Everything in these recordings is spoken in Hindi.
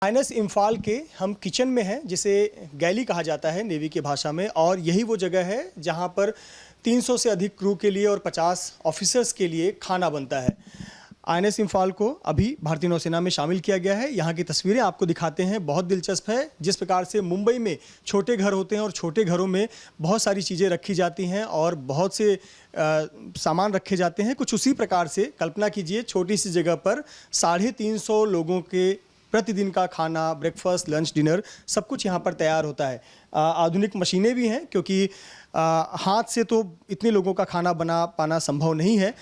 आईएनएस इम्फाल के हम किचन में हैं, जिसे गैली कहा जाता है नेवी की भाषा में, और यही वो जगह है जहां पर 300 से अधिक क्रू के लिए और 50 ऑफिसर्स के लिए खाना बनता है। आईएनएस इम्फाल को अभी भारतीय नौसेना में शामिल किया गया है। यहाँ की तस्वीरें आपको दिखाते हैं। बहुत दिलचस्प है जिस प्रकार से मुंबई में छोटे घर होते हैं और छोटे घरों में बहुत सारी चीज़ें रखी जाती हैं और बहुत से सामान रखे जाते हैं। कुछ उसी प्रकार से कल्पना कीजिए, छोटी सी जगह पर 350 लोगों के प्रतिदिन का खाना, ब्रेकफास्ट, लंच, डिनर सब कुछ यहाँ पर तैयार होता है। आधुनिक मशीनें भी हैं, क्योंकि हाथ से तो इतने लोगों का खाना बना पाना संभव नहीं है।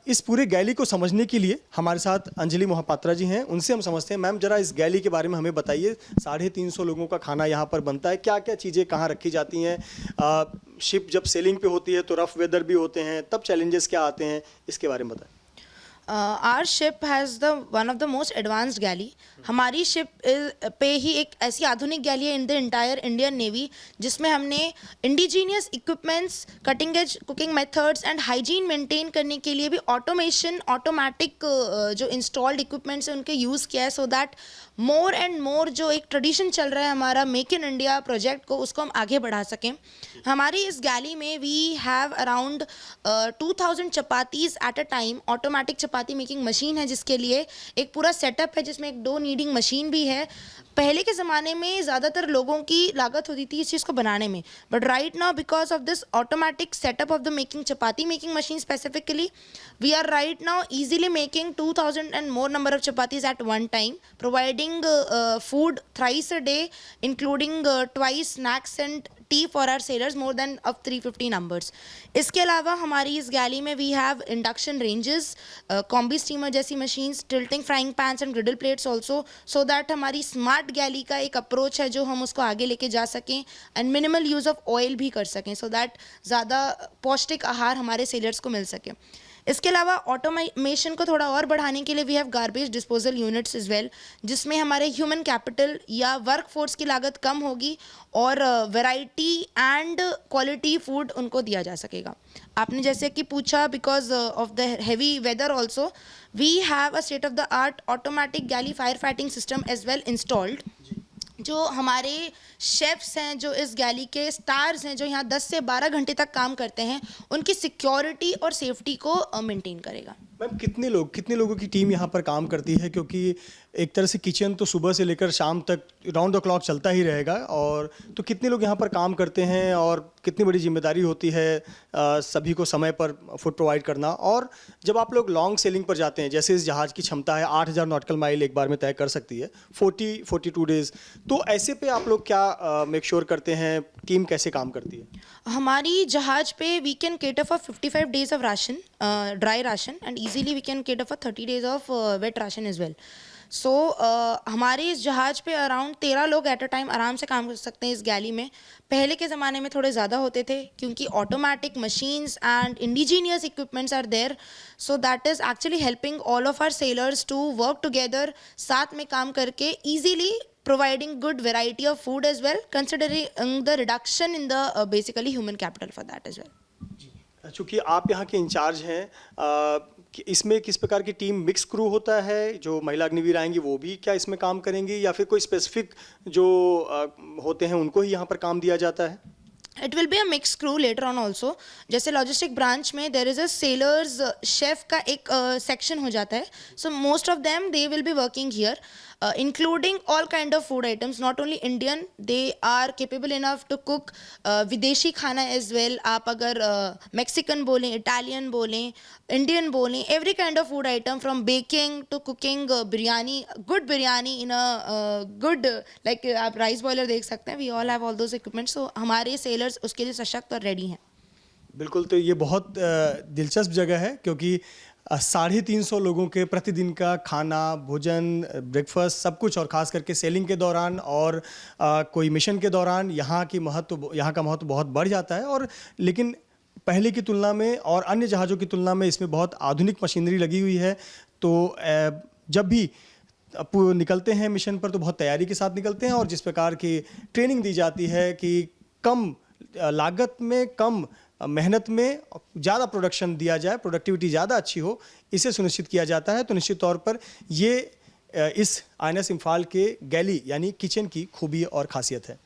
इस पूरे गैली को समझने के लिए हमारे साथ अंजलि मोहपात्रा जी हैं, उनसे हम समझते हैं। मैम, जरा इस गैली के बारे में हमें बताइए। 350 लोगों का खाना यहाँ पर बनता है, क्या क्या चीज़ें कहाँ रखी जाती हैं? शिप जब सेलिंग पे होती है तो रफ वेदर भी होते हैं, तब चैलेंजेस क्या आते हैं, इसके बारे में बताएं। Our ship has the one of the most advanced galley. हमारी शिप पे ही एक ऐसी आधुनिक गैली है in the entire Indian Navy, जिसमें हमने indigenous equipments, cutting edge cooking methods and hygiene maintain करने के लिए भी ऑटोमेशन, ऑटोमेटिक जो इंस्टॉल्ड इक्विपमेंट्स हैं उनके यूज़ किया है, so that more and more जो एक ट्रेडिशन चल रहा है हमारा मेक इन इंडिया प्रोजेक्ट को, उसको हम आगे बढ़ा सकें। हमारी इस गैली में we have around 2000 chapatis at a time. Automatic chapati making machine है, जिसके लिए एक पूरा सेटअप है, जिसमें एक डो नीडिंग मशीन भी है। पहले के ज़माने में ज़्यादातर लोगों की लागत होती थी इस चीज़ को बनाने में, but right now because of this automatic setup of the making chapati making machine specifically, we are right now easily making 2000 and more number of chapatis at one time, providing food thrice a day, including twice snacks and tea for our sailors, more than of 350 numbers. इसके अलावा हमारी इस गैली में we have induction ranges, combi steamer जैसी machines, tilting frying pans and griddle plates also, so that हमारी स्मार्ट गैली का एक अप्रोच है जो हम उसको आगे लेके जा सकें and minimal use of oil भी कर सकें, सो दैट ज़्यादा पौष्टिक आहार हमारे सेलर्स को मिल सके। इसके अलावा ऑटोमेशन को थोड़ा और बढ़ाने के लिए we have garbage disposal units is well, जिसमें हमारे ह्यूमन कैपिटल या वर्क फोर्स की लागत कम होगी और वैरायटी एंड क्वालिटी फूड उनको दिया जा सकेगा। आपने जैसे कि पूछा, because of the heavy weather also we have a state of the art automatic galley fire fighting system as well installed. जो हमारे शेफ्स हैं, जो इस गैली के स्टार्स हैं, जो यहाँ 10 से 12 घंटे तक काम करते हैं, उनकी सिक्योरिटी और सेफ्टी को मेंटेन करेगा। मैम, कितने लोगों की टीम यहाँ पर काम करती है? क्योंकि एक तरह से किचन तो सुबह से लेकर शाम तक राउंड द क्लॉक चलता ही रहेगा, और तो कितने लोग यहाँ पर काम करते हैं और कितनी बड़ी जिम्मेदारी होती है सभी को समय पर फूड प्रोवाइड करना? और जब आप लोग लॉन्ग सेलिंग पर जाते हैं, जैसे इस जहाज़ की क्षमता है 8000 नॉटिकल माइल एक बार में तय कर सकती है, 42 डेज़, तो ऐसे पे आप लोग क्या मेक श्योर करते हैं? टीम कैसे काम करती है? हमारी जहाज पे we can cater for 55 days of ration, dry ration, and easily we can cater for 30 days of wet ration as well. So हमारे इस जहाज़ पे अराउंड 13 लोग एट अ टाइम आराम से काम कर सकते हैं इस गैली में। पहले के ज़माने में थोड़े ज़्यादा होते थे, क्योंकि automatic machines and indigenous equipments are there, so that is actually helping all of our sailors to work together, साथ में काम करके easily providing good variety of food as well, considering the reduction in the basically human capital for that as well. चूँकि आप यहाँ के इंचार्ज हैं, कि इसमें किस प्रकार की टीम मिक्स क्रू होता है? जो महिला अग्निवीर आएंगी वो भी क्या इसमें काम करेंगी, या फिर कोई स्पेसिफिक जो होते हैं उनको ही यहाँ पर काम दिया जाता है? It will be a mixed crew later on also. जैसे लॉजिस्टिक ब्रांच में there is a sailors chef का एक सेक्शन हो जाता है, so most of them they will be working here, including all kind of food items, not only Indian, they are capable enough to cook विदेशी खाना as well। आप अगर Mexican बोलें, Italian बोलें, Indian बोलें, every kind of food item from baking to cooking biryani, good biryani in a good like आप राइस बॉयलर देख सकते हैं, we all have all those equipments, so हमारे सेलर्स उसके लिए सशक्त और रेडी हैं। बिल्कुल, तो ये बहुत दिलचस्प जगह है, क्योंकि 350 लोगों के प्रतिदिन का खाना, भोजन, ब्रेकफास्ट सब कुछ, और ख़ास करके सेलिंग के दौरान और कोई मिशन के दौरान यहाँ का महत्व बहुत बढ़ जाता है। और लेकिन पहले की तुलना में और अन्य जहाज़ों की तुलना में इसमें बहुत आधुनिक मशीनरी लगी हुई है, तो जब भी निकलते हैं मिशन पर तो बहुत तैयारी के साथ निकलते हैं, और जिस प्रकार की ट्रेनिंग दी जाती है कि कम लागत में, कम मेहनत में ज़्यादा प्रोडक्शन दिया जाए, प्रोडक्टिविटी ज़्यादा अच्छी हो, इसे सुनिश्चित किया जाता है। तो निश्चित तौर पर ये इस INS इम्फाल के गैली यानी किचन की खूबी और खासियत है।